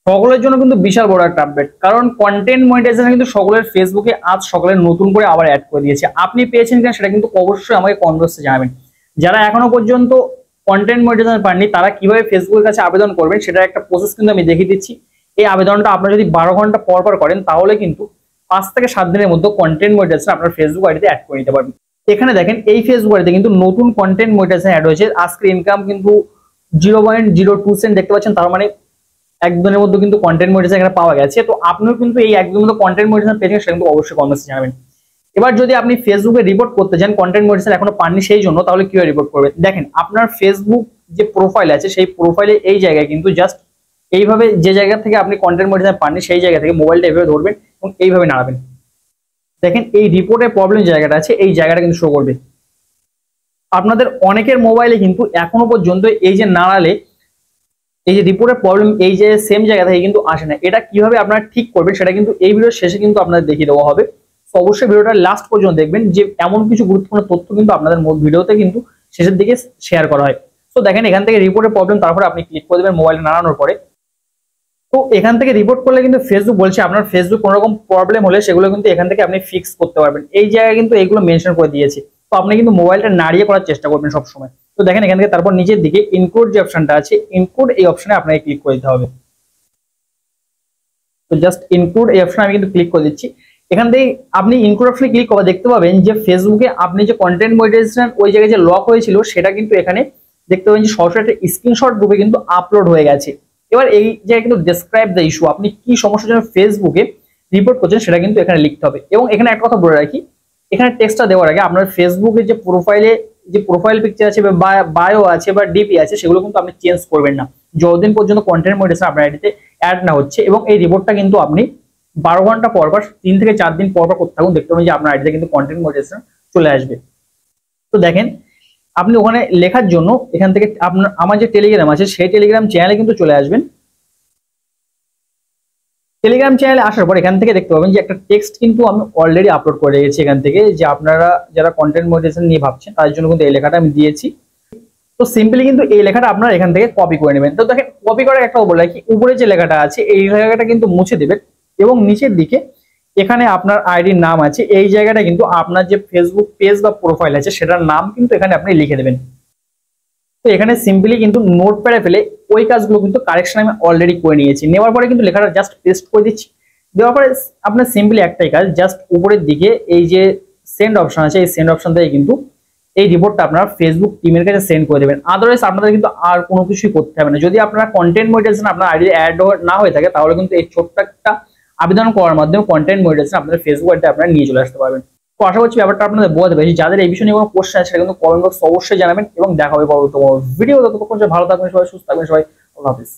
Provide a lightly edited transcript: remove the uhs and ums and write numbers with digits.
সকলের জন্য কিন্তু বিশাল বড় একটা আপডেট, কারণ কন্টেন্ট মনিটাইজেশন কিন্তু সকলের ফেসবুকে আজ সকালে নতুন করে আবার অ্যাড করে দিয়েছে। আপনি পেয়েছেন কিনা সেটা কিন্তু অবশ্যই আমাকে কমেন্ট বক্সে জানাবেন। যারা এখনো পর্যন্ত কন্টেন্ট মনিটাইজেশন পাননি তারা কিভাবে ফেসবুকের কাছে আবেদন করবেন সেটা একটা প্রসেস কিন্তু আমি দেখিয়ে দিচ্ছি। এই আবেদনটা আপনারা যদি 12 ঘন্টা পর পর করেন তাহলে কিন্তু 5 থেকে 7 দিনের মধ্যে কন্টেন্ট মনিটাইজেশন আপনার ফেসবুক আইডিতে অ্যাড করে নিতে পারবেন। এখানে দেখেন এই ফেসবুক আইডিতে কিন্তু নতুন কন্টেন্ট মনিটাইজেশন অ্যাড হয়েছে। আজকের ইনকাম কিন্তু 0.02 সেন্ট দেখতে পাচ্ছেন, তার মানে একদিনের মধ্যে কিন্তু কন্টেন্ট মনিটাইজেশন এখানে পাওয়া গেছে। তো আপনিও কিন্তু এই একদিনের মধ্যে কন্টেন্ট মনিটাইজেশন পেয়েছেন সেটা কিন্তু অবশ্যই কমেন্টে জানাবেন। এবার যদি আপনি ফেসবুকে রিপোর্ট করতে চান কন্টেন্ট মনিটাইজেশন এখনো পাননি সেই জন্য, তাহলে কিভাবে রিপোর্ট করবেন? দেখেন আপনার ফেসবুক যে প্রোফাইল আছে সেই প্রোফাইলে এই জায়গায় কিন্তু জাস্ট এইভাবে যে জায়গা থেকে আপনি কন্টেন্ট মনিটাইজেশন পাননি সেই জায়গা থেকে মোবাইলটা এইভাবে ধরবেন এবং এইভাবে নাড়াবেন। দেখেন এই রিপোর্টের প্রবলেম জায়গাটা আছে এই জায়গাটা কিন্তু শো করবে। আপনাদের অনেকের মোবাইলে কিন্তু এখনো পর্যন্ত এই যে নাড়ালে এই যে রিপোর্টের প্রবলেম এই যে সেম জায়গা থেকে কিন্তু আসে না। এটা কিভাবে আপনারা ঠিক করবেন সেটা কিন্তু এই ভিডিওর শেষে কিন্তু আপনাদের দেখিয়ে দেওয়া হবে। তো অবশ্যই ভিডিওটা লাস্ট পর্যন্ত দেখবেন, যে এমন কিছু গুরুত্বপূর্ণ তথ্য কিন্তু আপনাদের ভিডিওতে কিন্তু শেষের দিকে শেয়ার করা হয়। তো দেখেন এখান থেকে রিপোর্টের প্রবলেম, তারপরে আপনি ক্লিক করে দেবেন মোবাইলে নাড়ানোর পরে। তো এখান থেকে রিপোর্ট করলে কিন্তু ফেসবুক বলছে আপনার ফেসবুক কোনো রকম প্রবলেম হলে সেগুলো কিন্তু এখান থেকে আপনি ফিক্স করতে পারবেন। এই জায়গায় কিন্তু এইগুলো মেনশন করে দিয়েছে। তো আপনি কিন্তু মোবাইলটা নাড়িয়ে করার চেষ্টা করবেন সবসময়। তো দেখেন এখান থেকে তারপর নিচের দিকে ইনক্লুড যে অপশনটা আছে ইনক্লুড এই অপশনে আপনাকে ক্লিক করে দিতে হবে। তো জাস্ট ইনক্লুড এই অপশনে আমি কিন্তু ক্লিক করে দিচ্ছি। এখান থেকে আপনি ইনক্লুড অপশনে ক্লিক করে দেখতে পাবেন যে ফেসবুকে আপনি যে কন্টেন্ট মনিটাইজেশন ওই জায়গায় যে লক হয়েছিল সেটা কিন্তু এখানে দেখতে পাবেন যে সরাসরি একটা স্ক্রিনশট রূপে কিন্তু আপলোড হয়ে গেছে। এবার এই জায়গায় কিন্তু ডেসক্রাইব দ্য ইস্যু, আপনি কি সমস্যার জন্য ফেসবুকে রিপোর্ট করছেন সেটা কিন্তু এখানে লিখতে হবে। এবং এখানে একটা কথা বলে রাখি, এখানে টেক্সটটা দেওয়ার আগে আপনার ফেসবুকে যে প্রোফাইলে যে প্রোফাইল পিকচার আছে বা বায়ো আছে বা ডিপি আছে সেগুলো কিন্তু আপনি চেঞ্জ করবেন না যতদিন পর্যন্ত কন্টেন্ট মনিটাইজেশন আপনার আইডিতে অ্যাড না হচ্ছে। এবং এই রিপোর্টটা কিন্তু আপনি 12 ঘন্টা পর পর 3 থেকে 4 দিন পর পর করতে থাকুন, দেখতে পাবেন যে আপনার আইডিতে কিন্তু কন্টেন্ট মনিটাইজেশন চলে আসবে। তো দেখেন আপনি ওখানে লেখার জন্য এখান থেকে আপনার আমার যে টেলিগ্রাম আছে সেই টেলিগ্রাম চ্যানেলে কিন্তু চলে আসবেন। টেলিগ্রাম চ্যানেলে আসার পর এখান থেকে দেখতে পাবেন যে একটা টেক্সট কিন্তু আমি অলরেডি আপলোড করে রেখেছি এখান থেকে, যে আপনারা যারা কন্টেন্ট মনিটাইজেশন নিয়ে ভাবছেন তাদের জন্য কিন্তু এই লেখাটা আমি দিয়েছি। তো সিম্পলি কিন্তু এই লেখাটা আপনারা এখান থেকে কপি করে নেবেন। তো দেখেন কপি করার একটা বলে রাখি, উপরে যে লেখাটা আছে এই লেখাটা কিন্তু মুছে দেবেন এবং নিচের দিকে এখানে আপনার আইডির নাম আছে এই জায়গাটা কিন্তু আপনার যে ফেসবুক পেজ বা প্রোফাইল আছে সেটার নাম কিন্তু এখানে আপনি লিখে দেবেন। তো এখানে সিম্পলি কিন্তু নোটপ্যাডে ফেলে ওই কাজগুলো কিন্তু কারেকশন আমি অলরেডি করে নিয়েছি। নেওয়ার পরে কিন্তু লেখাটা জাস্ট পেস্ট করে দিচ্ছি। দেওয়ার পরে আপনার সিম্পলি একটাই কাজ, জাস্ট উপরের দিকে এই যে সেন্ড অপশন আছে এই সেন্ড অপশন থেকে কিন্তু এই রিপোর্টটা আপনারা ফেসবুক টিমের কাছে সেন্ড করে দেবেন। আদারওয়াইজ আপনাদের কিন্তু আর কোনো কিছুই করতে হবে না। যদি আপনারা কন্টেন্ট মনিটাইজেশন আপনার আইডি অ্যাড না হয়ে থাকে তাহলে কিন্তু এই ছোট্ট একটা আবেদন করার মাধ্যমে কন্টেন্ট মনিটাইজেশন আপনাদের ফেসবুক আইডিতে আপনারা নিয়ে চলে আসতে পারবেন। তো আশা করছি ব্যাপারটা আপনাদের বোঝাতে পেরেছি। যাদের এই বিষয় নিয়ে কোনো কোশ্চেন আছে সেটা কিন্তু কমেন্ট বক্সে অবশ্যই জানাবেন এবং দেখা হবে পরবর্তী ভিডিও। ততক্ষণ ভালো থাকবেন সবাই, সুস্থ থাকবেন সবাই, আল্লাহ হাফেজ।